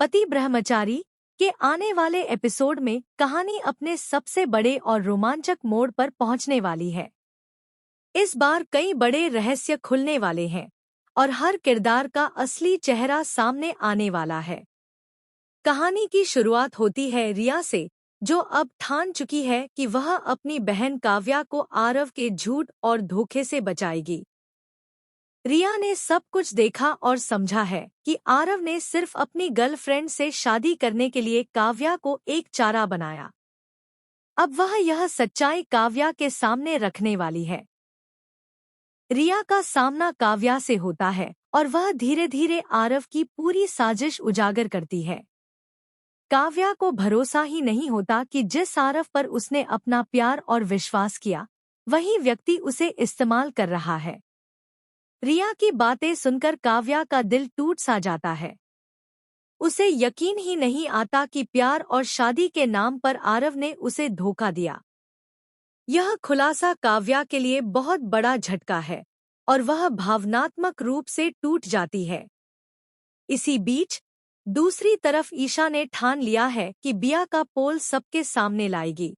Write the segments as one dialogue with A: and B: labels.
A: पति ब्रह्मचारी के आने वाले एपिसोड में कहानी अपने सबसे बड़े और रोमांचक मोड़ पर पहुंचने वाली है। इस बार कई बड़े रहस्य खुलने वाले हैं और हर किरदार का असली चेहरा सामने आने वाला है। कहानी की शुरुआत होती है रिया से, जो अब ठान चुकी है कि वह अपनी बहन काव्या को आरव के झूठ और धोखे से बचाएगी। रिया ने सब कुछ देखा और समझा है कि आरव ने सिर्फ अपनी गर्लफ्रेंड से शादी करने के लिए काव्या को एक चारा बनाया। अब वह यह सच्चाई काव्या के सामने रखने वाली है। रिया का सामना काव्या से होता है और वह धीरे धीरे आरव की पूरी साजिश उजागर करती है। काव्या को भरोसा ही नहीं होता कि जिस आरव पर उसने अपना प्यार और विश्वास किया, वही व्यक्ति उसे इस्तेमाल कर रहा है। रिया की बातें सुनकर काव्या का दिल टूट सा जाता है। उसे यकीन ही नहीं आता कि प्यार और शादी के नाम पर आरव ने उसे धोखा दिया। यह खुलासा काव्या के लिए बहुत बड़ा झटका है और वह भावनात्मक रूप से टूट जाती है। इसी बीच दूसरी तरफ ईशा ने ठान लिया है कि बिया का पोल सबके सामने लाएगी।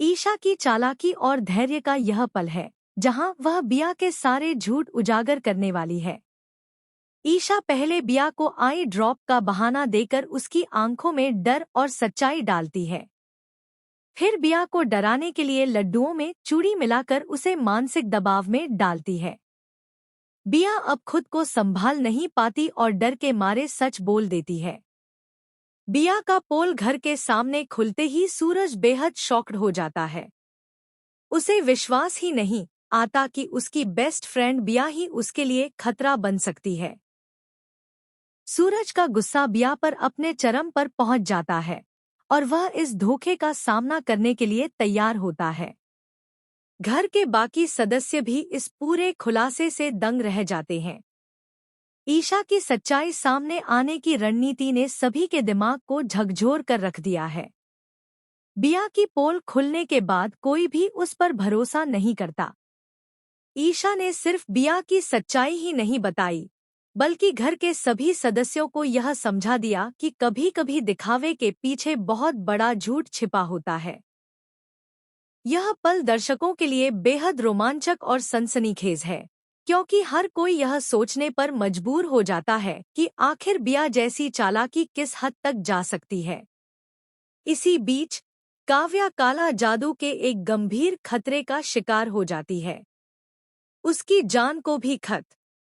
A: ईशा की चालाकी और धैर्य का यह पल है जहां वह बिया के सारे झूठ उजागर करने वाली है। ईशा पहले बिया को आई ड्रॉप का बहाना देकर उसकी आंखों में डर और सच्चाई डालती है। फिर बिया को डराने के लिए लड्डुओं में चूड़ी मिलाकर उसे मानसिक दबाव में डालती है। बिया अब खुद को संभाल नहीं पाती और डर के मारे सच बोल देती है। बिया का पोल घर के सामने खुलते ही सूरज बेहद शॉक्ड हो जाता है। उसे विश्वास ही नहीं आता कि उसकी बेस्ट फ्रेंड बिया ही उसके लिए खतरा बन सकती है। सूरज का गुस्सा बिया पर अपने चरम पर पहुंच जाता है और वह इस धोखे का सामना करने के लिए तैयार होता है। घर के बाकी सदस्य भी इस पूरे खुलासे से दंग रह जाते हैं। ईशा की सच्चाई सामने आने की रणनीति ने सभी के दिमाग को झकझोर कर रख दिया है। बिया की पोल खुलने के बाद कोई भी उस पर भरोसा नहीं करता। ईशा ने सिर्फ बिया की सच्चाई ही नहीं बताई, बल्कि घर के सभी सदस्यों को यह समझा दिया कि कभी-कभी दिखावे के पीछे बहुत बड़ा झूठ छिपा होता है। यह पल दर्शकों के लिए बेहद रोमांचक और सनसनीखेज है, क्योंकि हर कोई यह सोचने पर मजबूर हो जाता है कि आखिर बिया जैसी चालाकी किस हद तक जा सकती है। इसी बीच काव्या काला जादू के एक गंभीर खतरे का शिकार हो जाती है। उसकी जान को भी